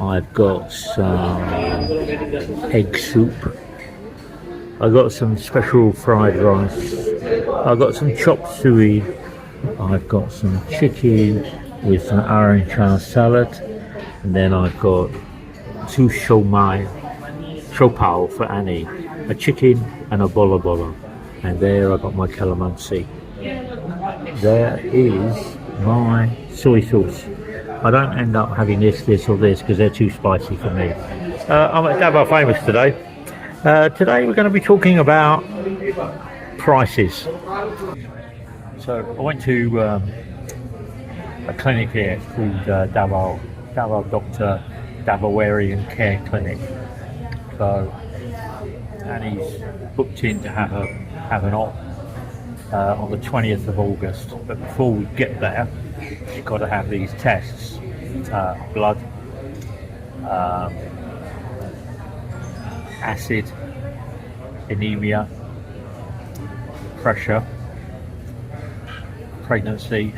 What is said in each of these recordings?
I've got some egg soup. I've got some special fried rice. I've got some chop suey. I've got some chicken with some orange salad. And then I've got two siomai for Annie. A chicken and a bola bola. And there I've got my calamansi. There is my soy sauce. I don't end up having this or this because they're too spicy for me. I'm at Davao Famous today. Today we're going to be talking about prices. So I went to a clinic here called Davao Doctor Davaoarian Care Clinic. So Annie's booked in to have an op on the 20th of August, but before we get there you've got to have these tests, blood, acid, anemia, pressure, pregnancy,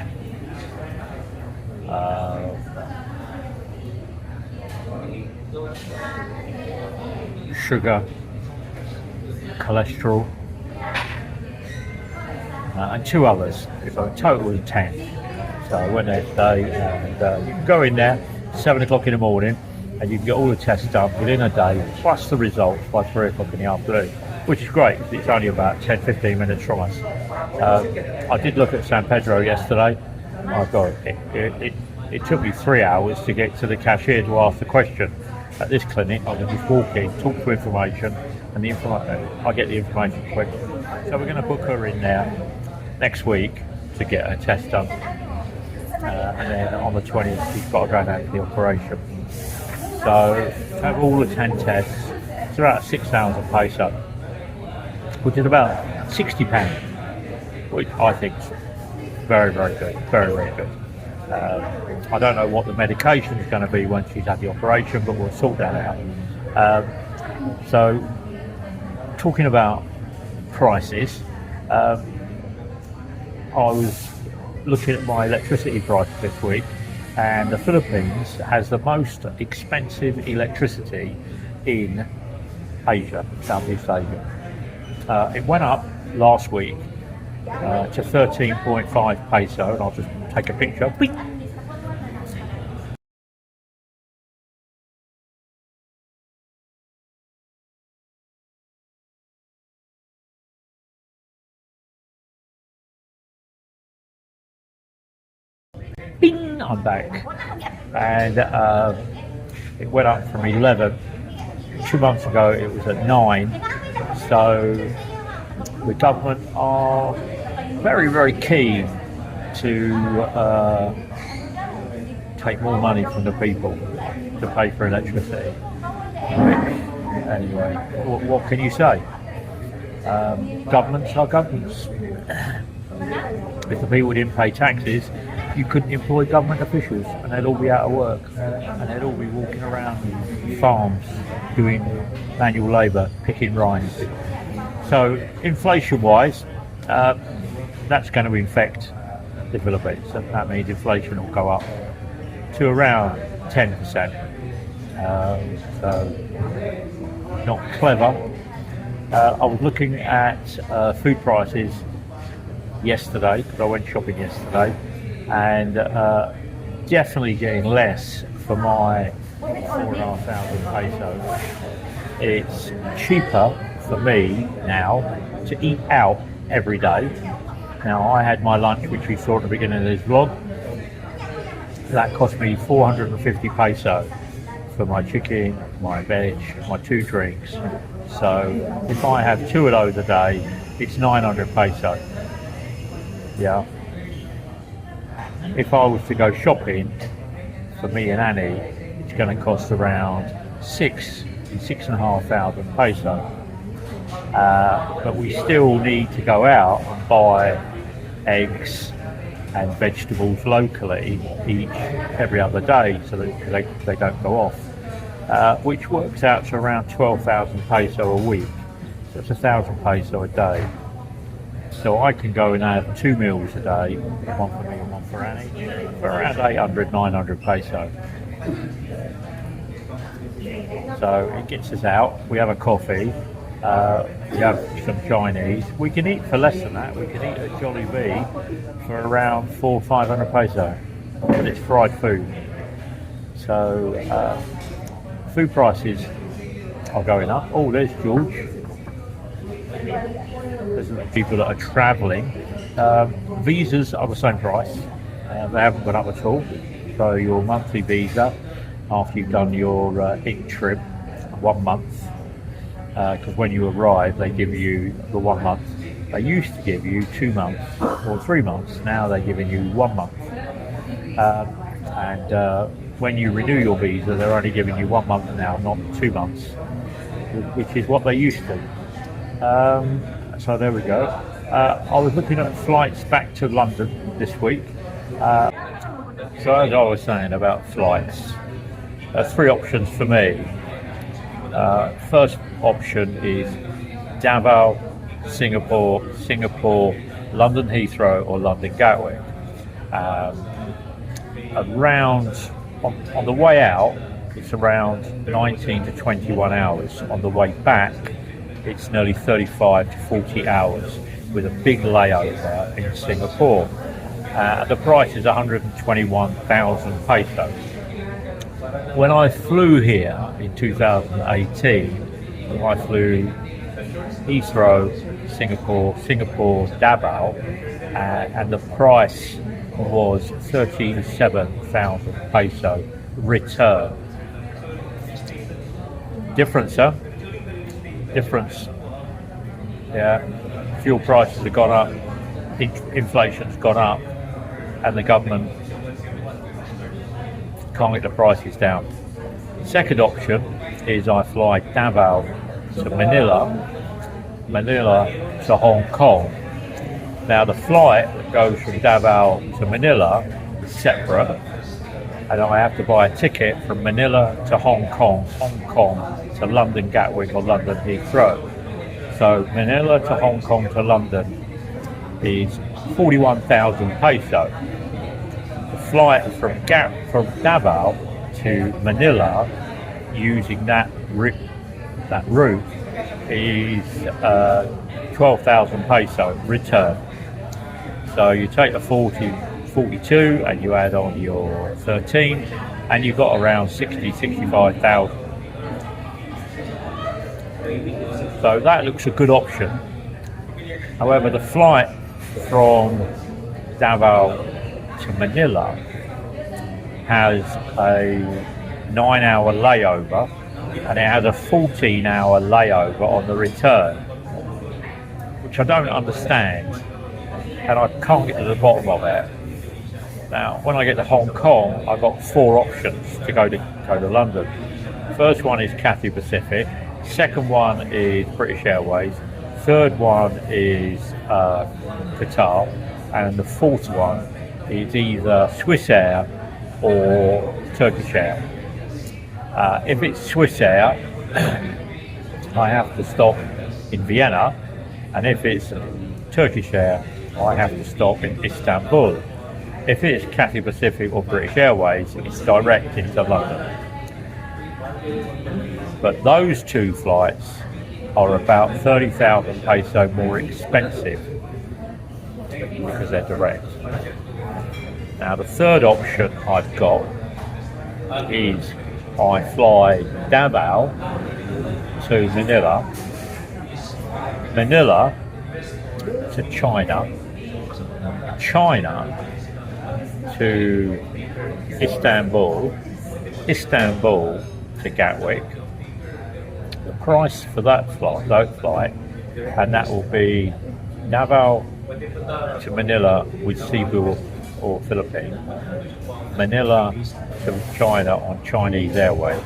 sugar, cholesterol, and two others. So a total of 10. So I went there today, and you can go in there 7 o'clock in the morning and you can get all the tests done within a day, plus the results by 3 o'clock in the afternoon, which is great because it's only about 10-15 minutes from us. I did look at San Pedro yesterday. Oh God, it took me 3 hours to get to the cashier to ask the question. At this clinic, I can just walk in, talk to information, and I get the information quick. So we're going to book her in there next week to get her test done. And then on the 20th she's got to go and have the operation. So to have all the 10 tests, it's about 6,000 peso, which is about £60, which I think is very, very good, very, very good. I don't know what the medication is going to be when she's had the operation, but we'll sort that out. So talking about prices, I was looking at my electricity price this week, and the Philippines has the most expensive electricity in Asia, Southeast Asia. It went up last week to 13.5 peso, and I'll just take a picture. Bing! I'm back, and it went up from 11. 2 months ago it was at 9. So the government are very, very keen to take more money from the people to pay for electricity. Which, anyway, what can you say? Governments are governments. If the people didn't pay taxes, you couldn't employ government officials, and they'd all be out of work, and they'd all be walking around farms doing manual labour, picking rinds. So inflation-wise, that's going to infect the Philippines. So that means inflation will go up to around 10%. So not clever. I was looking at food prices yesterday because I went shopping yesterday, and definitely getting less for my 4,500 pesos. It's cheaper for me now to eat out every day. Now, I had my lunch, which we saw at the beginning of this vlog. That cost me 450 peso for my chicken, my veg, my 2 drinks. So if I have 2 of those a day, it's 900 peso. Yeah. If I was to go shopping for me and Annie, it's going to cost around 6,500 peso. But we still need to go out and buy eggs and vegetables locally every other day, so that they don't go off, which works out to around 12,000 peso a week. So it's 1,000 peso a day. So I can go and have 2 meals a day, one for me and one for Annie, for around 800, 900 peso. So it gets us out. We have a coffee. We have some Chinese. We can eat for less than that. We can eat at Jollibee for around 400-500 peso, but it's fried food. So food prices are going up. Oh, there's George. There's the people that are travelling. Visas are the same price. They haven't gone up at all. So your monthly visa, after you've done your interim, 1 month, because when you arrive they give you the 1 month. They used to give you 2 months or 3 months. Now they're giving you 1 month. And when you renew your visa, they're only giving you 1 month now, not 2 months, which is what they used to. So there we go. I was looking at flights back to London this week. So as I was saying about flights, there are 3 options for me. First option is Davao, Singapore, London Heathrow or London Gatwick. On the way out, it's around 19 to 21 hours. On the way back, it's nearly 35 to 40 hours with a big layover in Singapore. The price is 121,000 pesos. When I flew here in 2018, I flew Heathrow, Singapore, Davao, and the price was 37,000 peso return. Difference, huh? Difference. Yeah, fuel prices have gone up, inflation's gone up, and the government can't get the prices down. Second option is I fly Davao to Manila to Hong Kong. Now the flight that goes from Davao to Manila is separate, and I have to buy a ticket from Manila to Hong Kong to London Gatwick or London Heathrow. So Manila to Hong Kong to London is 41,000 peso. The flight from Davao to Manila using that route is 12,000 peso return. So you take the 42 and you add on your 13 and you've got around 65,000. So that looks a good option. However, the flight from Davao to Manila has a 9-hour layover and it has a 14-hour layover on the return, which I don't understand and I can't get to the bottom of it. Now, when I get to Hong Kong, I've got 4 options to go to London. First one is Cathay Pacific, second one is British Airways, third one is Qatar, and the fourth one is either Swiss Air or Turkish Air. If it's Swiss Air, I have to stop in Vienna, and if it's Turkish Air, I have to stop in Istanbul. If it's Cathay Pacific or British Airways, it's direct into London. But those 2 flights are about 30,000 peso more expensive because they're direct. Now the third option I've got is I fly Davao to Manila to China to Istanbul to Gatwick. The price for that flight, and that will be Davao to Manila with Cebu or Philippines, Manila to China on Chinese Airways,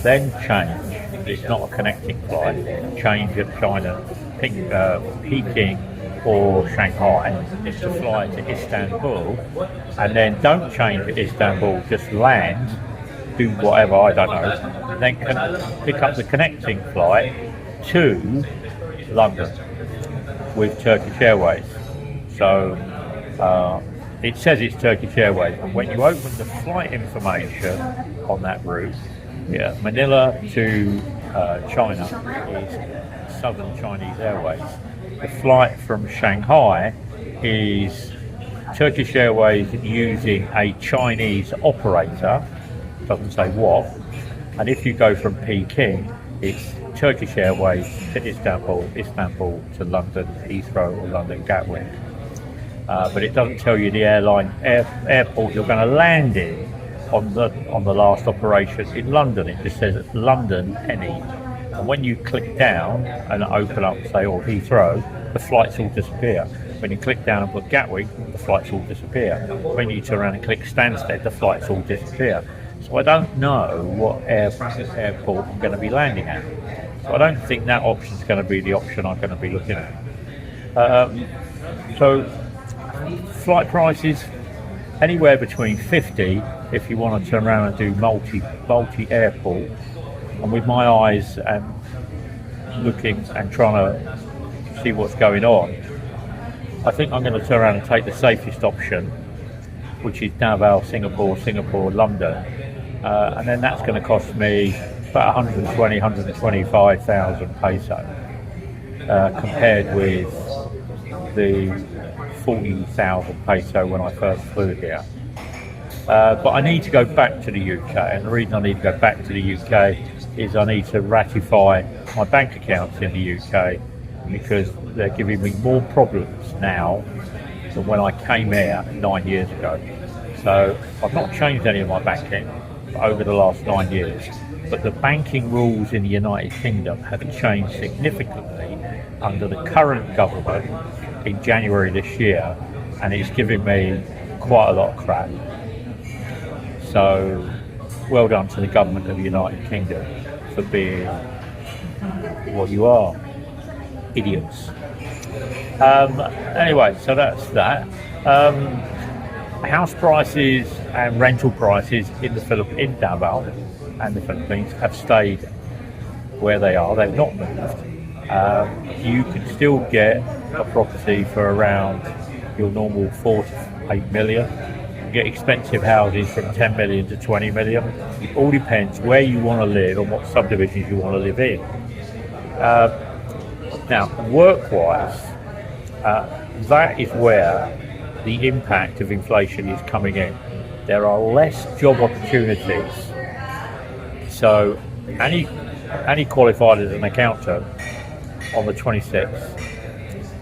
then change. It's not a connecting flight. Change at China, Peking or Shanghai, is to fly to Istanbul, and then don't change at Istanbul, just land, do whatever, I don't know, then pick up the connecting flight to London with Turkish Airways. So it says it's Turkish Airways, but when you open the flight information on that route, Yeah, Manila to China is Southern Chinese Airways. The flight from Shanghai is Turkish Airways using a Chinese operator, doesn't say what, and if you go from Peking, it's Turkish Airways to Istanbul, Istanbul to London Heathrow or London Gatwick. But it doesn't tell you the airport you're going to land in on the last operation in London. It just says London Penny, and when you click down and open up, say, or Heathrow, the flights all disappear. When you click down and put Gatwick, the flights all disappear. When you turn around and click Stansted, the flights all disappear. So I don't know what airport I'm going to be landing at. So I don't think that option is going to be the option I'm going to be looking at. So flight prices anywhere between 50 if you want to turn around and do multi airport. And with my eyes and looking and trying to see what's going on, I think I'm going to turn around and take the safest option, which is Davao, Singapore, London, and then that's going to cost me about 125,000 peso, compared with the 40,000 peso when I first flew here. But I need to go back to the UK, and the reason I need to go back to the UK is I need to ratify my bank accounts in the UK, because they're giving me more problems now than when I came here 9 years ago. So I've not changed any of my banking over the last 9 years, but the banking rules in the United Kingdom have changed significantly under the current government in January this year, and it's giving me quite a lot of crap. So well done to the government of the United Kingdom for being what you are. Idiots. Anyway, so that's that. House prices and rental prices in Davao and the Philippines have stayed where they are. They've not moved. You can still get a property for around your normal 4 to 8 million. You get expensive houses from 10 million to 20 million. It all depends where you want to live and what subdivisions you want to live in. Now, work-wise, that is where the impact of inflation is coming in. There are less job opportunities. So, Annie qualified as an accountant on the 26th.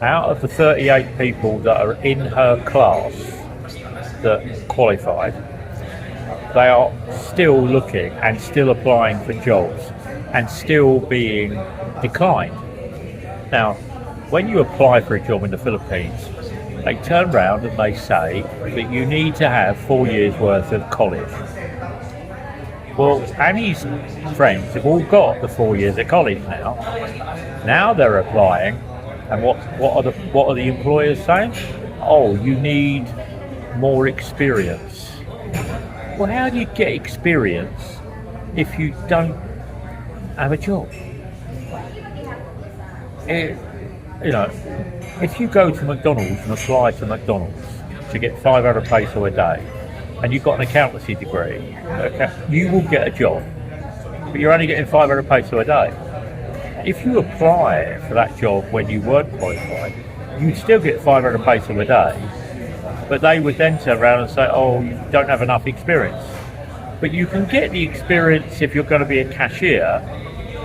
Out of the 38 people that are in her class that qualified, they are still looking and still applying for jobs and still being declined. Now, when you apply for a job in the Philippines, they turn around and they say that you need to have 4 years worth of college. Well, Annie's friends have all got the 4 years of college now. Now they're applying, and what are the employers saying? Oh, you need more experience. Well, how do you get experience if you don't have a job? If you go to McDonald's and apply to McDonald's to get 500 peso a day, and you've got an accountancy degree, you will get a job, but you're only getting 500 peso a day. If you apply for that job when you weren't qualified, you'd still get 500 peso a day, but they would then turn around and say, oh, you don't have enough experience. But you can get the experience if you're going to be a cashier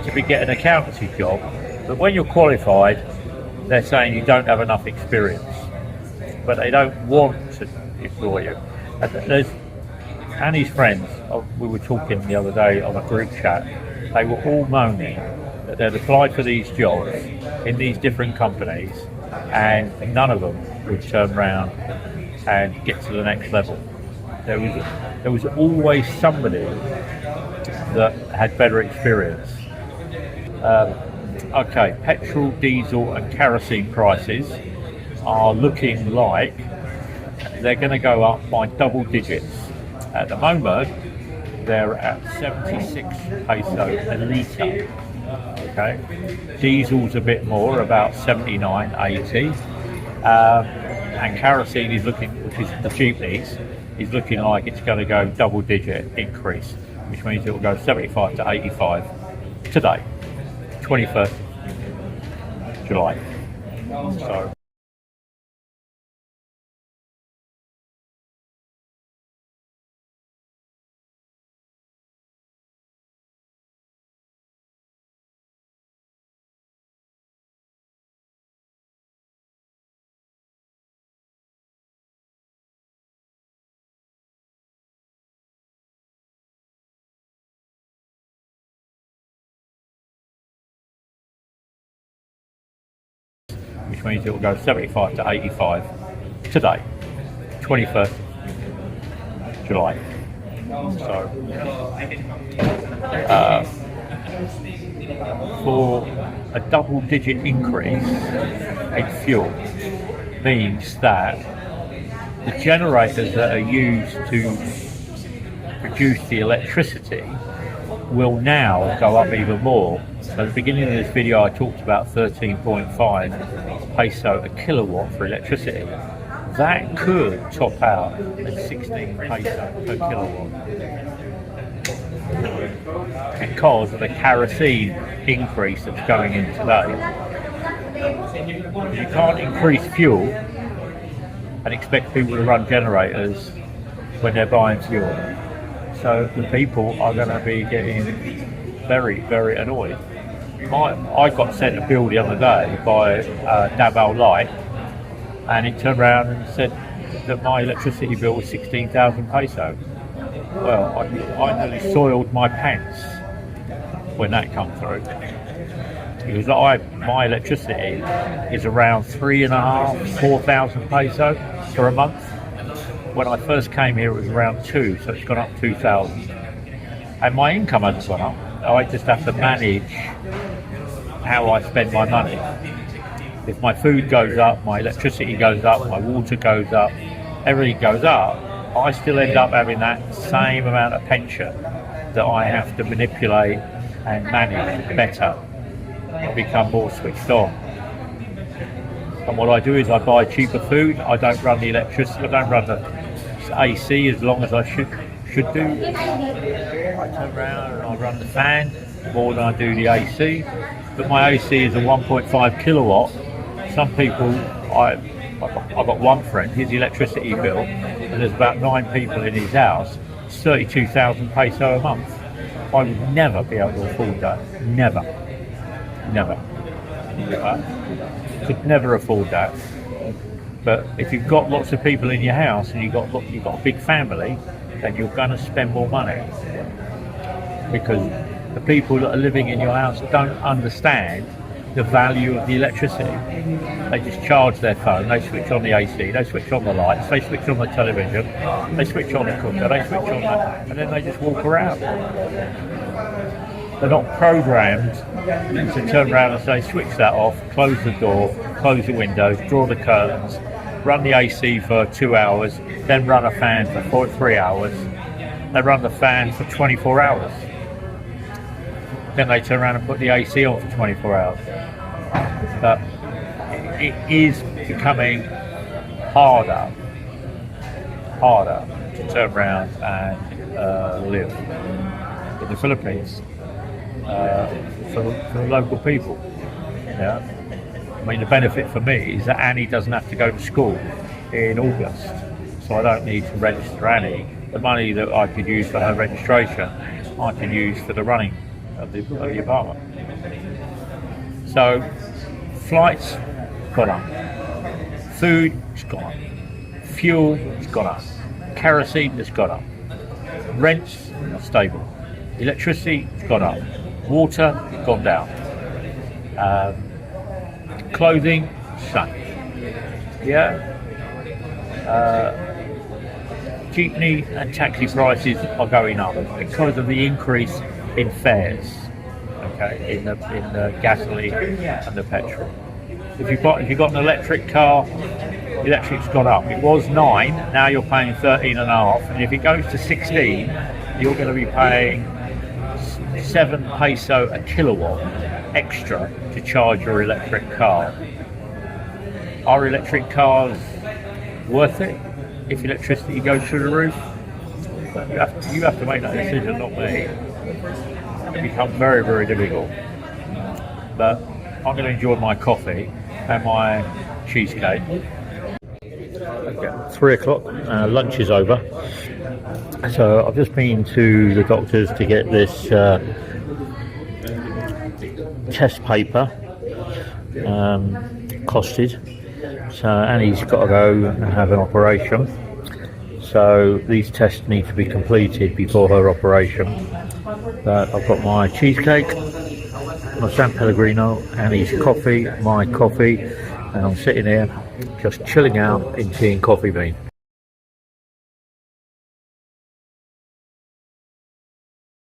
to get an accountancy job, but when you're qualified, they're saying you don't have enough experience, but they don't want to employ you. And there's Annie's friends, we were talking the other day on a group chat, they were all moaning that they'd applied for these jobs in these different companies and none of them would turn around and get to the next level. There was always somebody that had better experience. Okay, petrol, diesel and kerosene prices are looking like they're going to go up by double digits. At the moment, they're at 76 peso a litre. Okay, diesel's a bit more, about 79.80, and kerosene is looking, which is the cheapnies, is looking like it's going to go double digit increase. which means it will go 75 to 85 today, 21st July. So which means it will go 75 to 85 today, 21st July. So for a double-digit increase in fuel means that the generators that are used to produce the electricity will now go up even more. So at the beginning of this video I talked about 13.5 peso a kilowatt for electricity. That could top out at 16 peso per kilowatt because of the kerosene increase that's going in today. You can't increase fuel and expect people to run generators when they're buying fuel. So the people are going to be getting very, very annoyed. I got sent a bill the other day by Davao Light, and it turned around and said that my electricity bill was 16,000 peso. Well, I nearly soiled my pants when that come through. Because my electricity is around 3,500 to 4,000 peso for a month. When I first came here it was around 2, so it's gone up 2,000. And my income hasn't gone up. I just have to manage how I spend my money. If my food goes up, my electricity goes up, my water goes up, everything goes up, I still end up having that same amount of pension that I have to manipulate and manage better and become more switched on. And what I do is I buy cheaper food. I don't run the electricity, I don't run the AC as long as I should do. I turn around and I run the fan more than I do the AC. But my AC is a 1.5 kilowatt. Some people, I've got one friend, his electricity bill, and there's about 9 people in his house, it's 32,000 peso a month. I would never be able to afford that. Never. Could never afford that. But if you've got lots of people in your house and you've got a big family, then you're going to spend more money. Because the people that are living in your house don't understand the value of the electricity. They just charge their phone, they switch on the AC, they switch on the lights, they switch on the television, they switch on the cooker, they switch on that, and then they just walk around. They're not programmed to turn around and say, switch that off, close the door, close the windows, draw the curtains, run the AC for 2 hours, then run a fan for 3 hours. They run the fan for 24 hours. Then they turn around and put the AC on for 24 hours. But it is becoming harder to turn around and live in the Philippines for the local people. Yeah? I mean, the benefit for me is that Annie doesn't have to go to school in August, so I don't need to register Annie. The money that I could use for her registration, I can use for the running of the apartment. So flights gone up, food has gone up, fuel has gone up, kerosene has gone up, rents are stable, electricity has gone up, water has gone down, clothing same. Jeepney and taxi prices are going up because of the increase in fares, okay, in the gasoline and the petrol. If you've got an electric car, the electric's gone up. It was 9, now you're paying 13.5, and if it goes to 16, you're going to be paying 7 peso a kilowatt extra to charge your electric car. Are electric cars worth it if electricity goes through the roof? You have to make that decision, not me. It becomes very, very difficult. But I'm going to enjoy my coffee and my cheesecake. Okay, 3 o'clock, lunch is over. So I've just been to the doctor's to get this test paper costed. So Annie's got to go and have an operation. So these tests need to be completed before her operation. But I've got my cheesecake, my San Pellegrino, Annie's coffee, my coffee, and I'm sitting here just chilling out in tea and coffee bean.